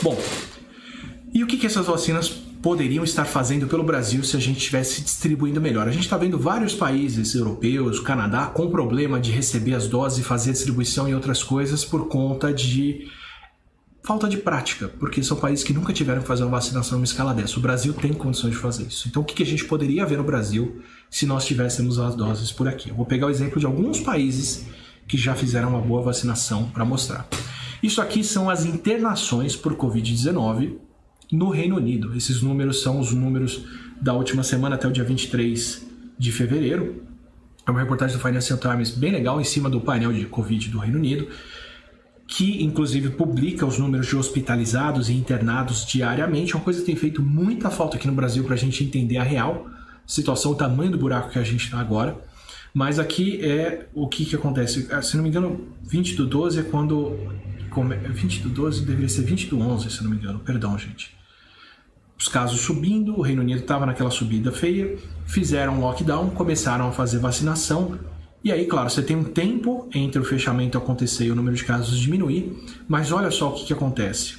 Bom, e o que essas vacinas poderiam estar fazendo pelo Brasil se a gente estivesse distribuindo melhor? A gente está vendo vários países europeus, Canadá, com problema de receber as doses e fazer a distribuição e outras coisas por conta de falta de prática, porque são países que nunca tiveram que fazer uma vacinação em uma escala dessa. O Brasil tem condições de fazer isso. Então, o que a gente poderia ver no Brasil se nós tivéssemos as doses por aqui? Eu vou pegar o exemplo de alguns países que já fizeram uma boa vacinação para mostrar. Isso aqui são as internações por Covid-19 no Reino Unido. Esses números são os números da última semana até o dia 23 de fevereiro. É uma reportagem do Financial Times bem legal em cima do painel de Covid do Reino Unido, que inclusive publica os números de hospitalizados e internados diariamente, uma coisa que tem feito muita falta aqui no Brasil para a gente entender a real situação, o tamanho do buraco que a gente está agora. Mas aqui é o que acontece. Se não me engano, 20/12 é quando... 20/12 deveria ser 20/11, se não me engano. Perdão, gente. Os casos subindo, o Reino Unido estava naquela subida feia, fizeram lockdown, começaram a fazer vacinação. E aí, claro, você tem um tempo entre o fechamento acontecer e o número de casos diminuir, mas olha só o que acontece.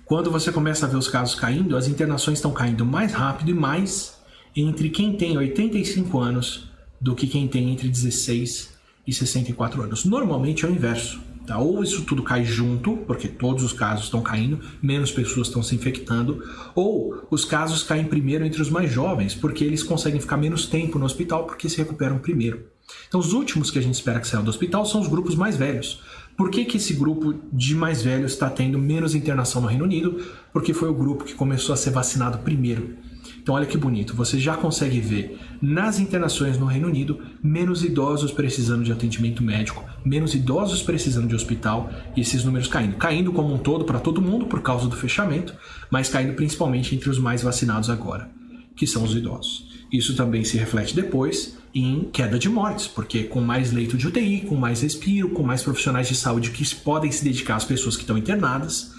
Quando você começa a ver os casos caindo, as internações estão caindo mais rápido e mais entre quem tem 85 anos do que quem tem entre 16 e 64 anos. Normalmente é o inverso, tá? Ou isso tudo cai junto, porque todos os casos estão caindo, menos pessoas estão se infectando, ou os casos caem primeiro entre os mais jovens, porque eles conseguem ficar menos tempo no hospital porque se recuperam primeiro. Então os últimos que a gente espera que saiam do hospital são os grupos mais velhos. Por que esse grupo de mais velhos está tendo menos internação no Reino Unido? Porque foi o grupo que começou a ser vacinado primeiro. Então olha que bonito, você já consegue ver nas internações no Reino Unido menos idosos precisando de atendimento médico, menos idosos precisando de hospital e esses números caindo. Caindo como um todo para todo mundo por causa do fechamento, mas caindo principalmente entre os mais vacinados agora, que são os idosos. Isso também se reflete depois em queda de mortes, porque com mais leito de UTI, com mais respiro, com mais profissionais de saúde que podem se dedicar às pessoas que estão internadas,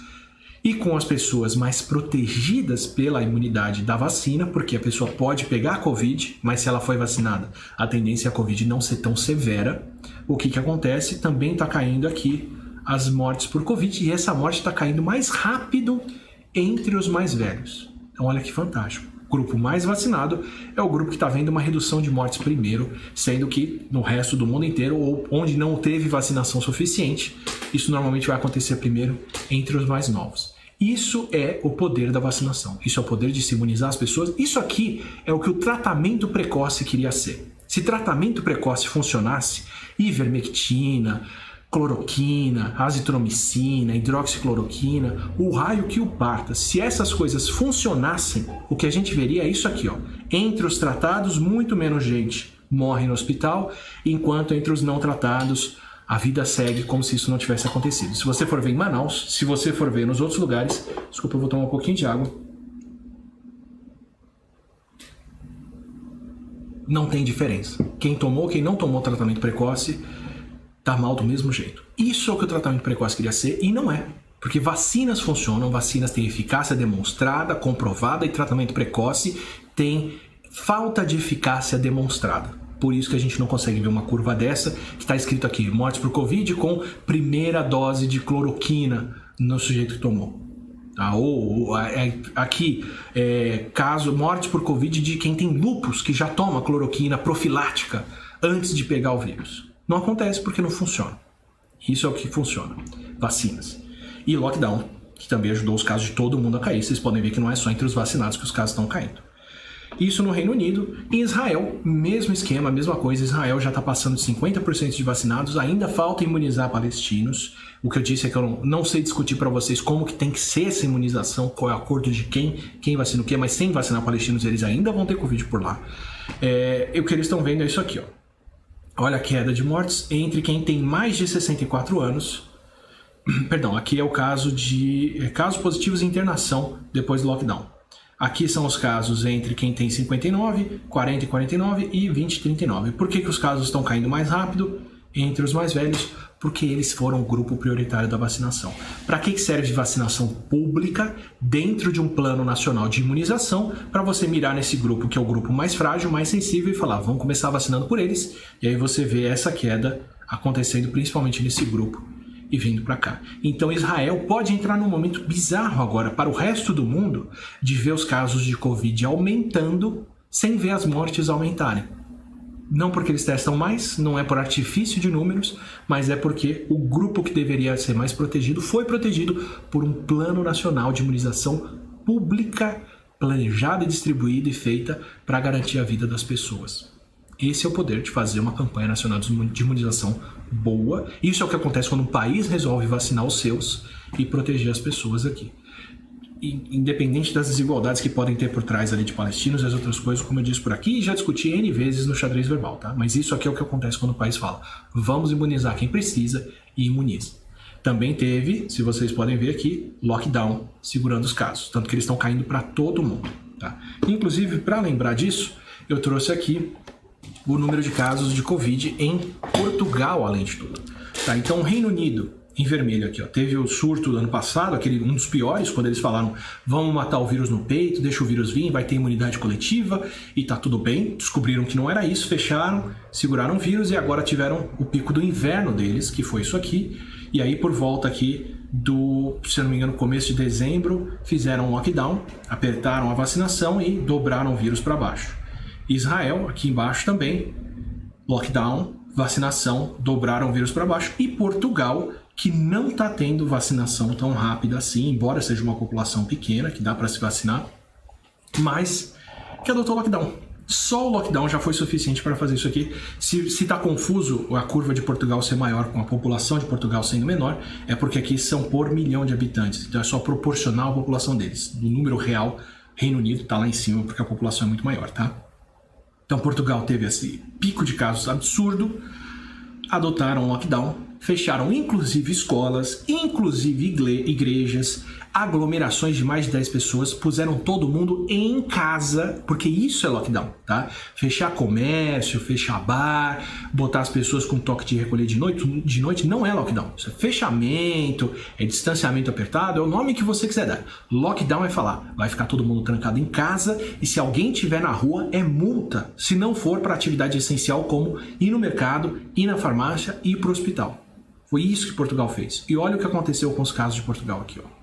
e com as pessoas mais protegidas pela imunidade da vacina, porque a pessoa pode pegar a Covid, mas se ela foi vacinada, a tendência é a Covid não ser tão severa. O que acontece? Também está caindo aqui as mortes por Covid, e essa morte está caindo mais rápido entre os mais velhos. Então olha que fantástico. O grupo mais vacinado é o grupo que está vendo uma redução de mortes primeiro, sendo que no resto do mundo inteiro, ou onde não teve vacinação suficiente, isso normalmente vai acontecer primeiro entre os mais novos. Isso é o poder da vacinação, isso é o poder de se imunizar as pessoas. Isso aqui é o que o tratamento precoce queria ser. Se tratamento precoce funcionasse, ivermectina, cloroquina, azitromicina, hidroxicloroquina, o raio que o parta, se essas coisas funcionassem, o que a gente veria é isso aqui, ó. Entre os tratados, muito menos gente morre no hospital, enquanto entre os não tratados, a vida segue como se isso não tivesse acontecido. Se você for ver em Manaus, se você for ver nos outros lugares... Desculpa, eu vou tomar um pouquinho de água. Não tem diferença. Quem tomou, quem não tomou tratamento precoce, tá mal do mesmo jeito. Isso é o que o tratamento precoce queria ser e não é. Porque vacinas funcionam, vacinas têm eficácia demonstrada, comprovada, e tratamento precoce tem falta de eficácia demonstrada. Por isso que a gente não consegue ver uma curva dessa, que está escrito aqui, mortes por Covid com primeira dose de cloroquina no sujeito que tomou. Aqui, mortes por Covid de quem tem lúpus, que já toma cloroquina profilática antes de pegar o vírus. Não acontece porque não funciona. Isso é o que funciona. Vacinas. E lockdown, que também ajudou os casos de todo mundo a cair. Vocês podem ver que não é só entre os vacinados que os casos estão caindo. Isso no Reino Unido. Em Israel, mesmo esquema, mesma coisa. Israel já está passando de 50% de vacinados. Ainda falta imunizar palestinos. O que eu disse é que eu não sei discutir para vocês como que tem que ser essa imunização, qual é o acordo de quem vacina o quê, mas sem vacinar palestinos eles ainda vão ter Covid por lá. O que eles estão vendo é isso aqui, ó. Olha a queda de mortes entre quem tem mais de 64 anos. Perdão, aqui é o caso de casos positivos em internação depois do lockdown. Aqui são os casos entre quem tem 59, 40 e 49 e 20 e 39. Por que os casos estão caindo mais rápido entre os mais velhos? Porque eles foram o grupo prioritário da vacinação. Para que serve vacinação pública dentro de um plano nacional de imunização? Para você mirar nesse grupo, que é o grupo mais frágil, mais sensível, e falar, vamos começar vacinando por eles. E aí você vê essa queda acontecendo principalmente nesse grupo, e vindo para cá. Então Israel pode entrar num momento bizarro agora para o resto do mundo de ver os casos de Covid aumentando sem ver as mortes aumentarem. Não porque eles testam mais, não é por artifício de números, mas é porque o grupo que deveria ser mais protegido foi protegido por um plano nacional de imunização pública, planejada e distribuída e feita para garantir a vida das pessoas. Esse é o poder de fazer uma campanha nacional de imunização boa. Isso é o que acontece quando um país resolve vacinar os seus e proteger as pessoas aqui. Independente das desigualdades que podem ter por trás ali de palestinos e as outras coisas, como eu disse por aqui, já discuti N vezes no xadrez verbal, tá? Mas isso aqui é o que acontece quando o país fala: vamos imunizar quem precisa e imuniza. Também teve, se vocês podem ver aqui, lockdown segurando os casos, tanto que eles estão caindo para todo mundo, tá? Inclusive, para lembrar disso, eu trouxe aqui o número de casos de Covid em Portugal, além de tudo, tá? Então, o Reino Unido, em vermelho aqui, ó, teve o surto do ano passado, um dos piores, quando eles falaram: vamos matar o vírus no peito, deixa o vírus vir, vai ter imunidade coletiva e tá tudo bem. Descobriram que não era isso, fecharam, seguraram o vírus e agora tiveram o pico do inverno deles, que foi isso aqui. E aí, por volta aqui do, se eu não me engano, começo de dezembro, fizeram um lockdown, apertaram a vacinação e dobraram o vírus para baixo. Israel, aqui embaixo também, lockdown, vacinação, dobraram o vírus para baixo. E Portugal, que não está tendo vacinação tão rápida assim, embora seja uma população pequena, que dá para se vacinar, mas que adotou lockdown. Só o lockdown já foi suficiente para fazer isso aqui. Se está confuso a curva de Portugal ser maior com a população de Portugal sendo menor, é porque aqui são por milhão de habitantes, então é só proporcional à população deles. No número real, Reino Unido está lá em cima porque a população é muito maior, tá? Então Portugal teve esse pico de casos absurdo, adotaram lockdown, fecharam inclusive escolas, inclusive igrejas, aglomerações de mais de 10 pessoas, puseram todo mundo em casa, porque isso é lockdown, tá? Fechar comércio, fechar bar, botar as pessoas com toque de recolher de noite não é lockdown. Isso é fechamento, é distanciamento apertado, é o nome que você quiser dar. Lockdown é falar: vai ficar todo mundo trancado em casa e se alguém estiver na rua é multa, se não for para atividade essencial como ir no mercado, ir na farmácia e ir para o hospital. Foi isso que Portugal fez. E olha o que aconteceu com os casos de Portugal aqui, ó.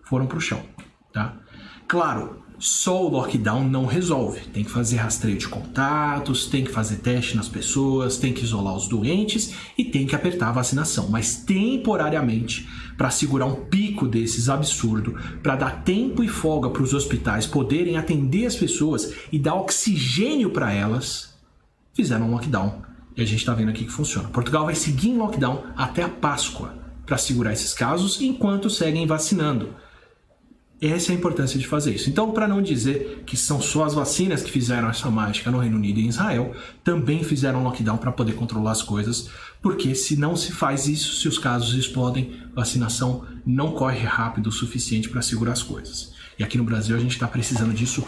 Foram pro chão, tá? Claro, só o lockdown não resolve. Tem que fazer rastreio de contatos, tem que fazer teste nas pessoas, tem que isolar os doentes e tem que apertar a vacinação. Mas temporariamente, para segurar um pico desses absurdo, para dar tempo e folga para os hospitais poderem atender as pessoas e dar oxigênio para elas, fizeram um lockdown. E a gente está vendo aqui que funciona. Portugal vai seguir em lockdown até a Páscoa para segurar esses casos enquanto seguem vacinando. Essa é a importância de fazer isso. Então, para não dizer que são só as vacinas que fizeram essa mágica no Reino Unido e em Israel, também fizeram lockdown para poder controlar as coisas, porque se não se faz isso, se os casos explodem, vacinação não corre rápido o suficiente para segurar as coisas. E aqui no Brasil a gente está precisando disso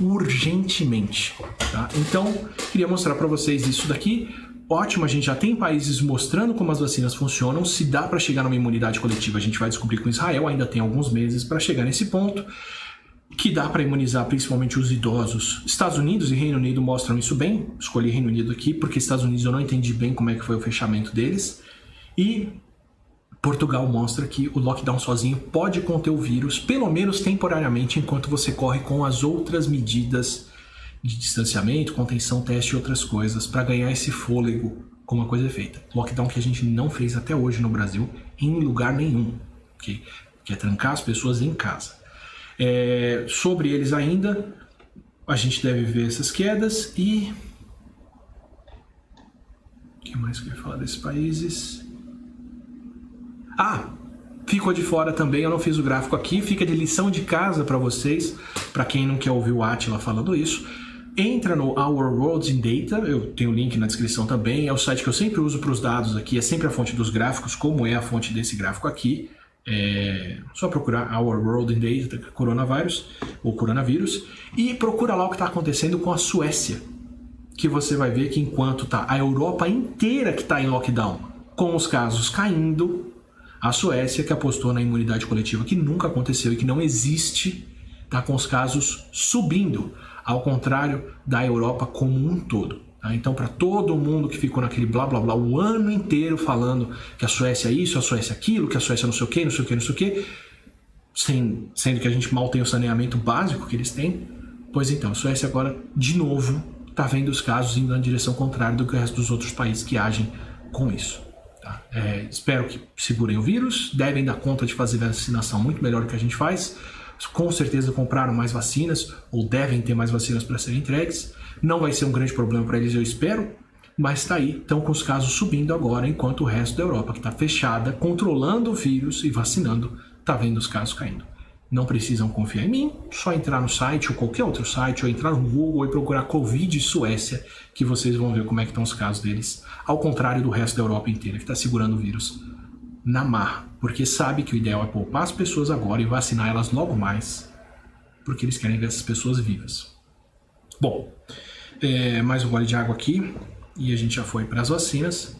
urgentemente, tá? Então, queria mostrar para vocês isso daqui. Ótimo, a gente já tem países mostrando como as vacinas funcionam. Se dá para chegar numa imunidade coletiva, a gente vai descobrir com Israel. Ainda tem alguns meses para chegar nesse ponto, que dá para imunizar principalmente os idosos. Estados Unidos e Reino Unido mostram isso bem. Escolhi Reino Unido aqui porque Estados Unidos eu não entendi bem como é que foi o fechamento deles. E Portugal mostra que o lockdown sozinho pode conter o vírus, pelo menos temporariamente, enquanto você corre com as outras medidas de distanciamento, contenção, teste e outras coisas para ganhar esse fôlego como a coisa é feita. Lockdown que a gente não fez até hoje no Brasil em lugar nenhum, que é trancar as pessoas em casa. Sobre eles ainda, a gente deve ver essas quedas e... O que mais que eu ia falar desses países? Ficou de fora também, eu não fiz o gráfico aqui, fica de lição de casa para vocês, para quem não quer ouvir o Átila falando isso. Entra no Our World in Data, eu tenho o link na descrição também, é o site que eu sempre uso para os dados aqui, é sempre a fonte dos gráficos, como é a fonte desse gráfico aqui. Só procurar Our World in Data, coronavírus, ou coronavírus, e procura lá o que está acontecendo com a Suécia, que você vai ver que enquanto está a Europa inteira que está em lockdown, com os casos caindo, a Suécia, que apostou na imunidade coletiva, que nunca aconteceu e que não existe, está com os casos subindo, ao contrário da Europa como um todo. Tá? Então, para todo mundo que ficou naquele blá blá blá o ano inteiro falando que a Suécia é isso, a Suécia é aquilo, que a Suécia não sei o que, não sei o que, não sei o que, sendo que a gente mal tem o saneamento básico que eles têm, pois então, a Suécia agora, de novo, está vendo os casos indo na direção contrária do que o resto dos outros países que agem com isso. Tá? Espero que segurem o vírus, devem dar conta de fazer vacinação muito melhor do que a gente faz, com certeza compraram mais vacinas, ou devem ter mais vacinas para serem entregues. Não vai ser um grande problema para eles, eu espero, mas está aí, estão com os casos subindo agora, enquanto o resto da Europa, que está fechada, controlando o vírus e vacinando, está vendo os casos caindo. Não precisam confiar em mim, só entrar no site ou qualquer outro site, ou entrar no Google e procurar Covid Suécia, que vocês vão ver como é que estão os casos deles, ao contrário do resto da Europa inteira, que está segurando o vírus na marra, porque sabe que o ideal é poupar as pessoas agora e vacinar elas logo mais, porque eles querem ver essas pessoas vivas. Bom, mais um gole de água aqui, e a gente já foi para as vacinas.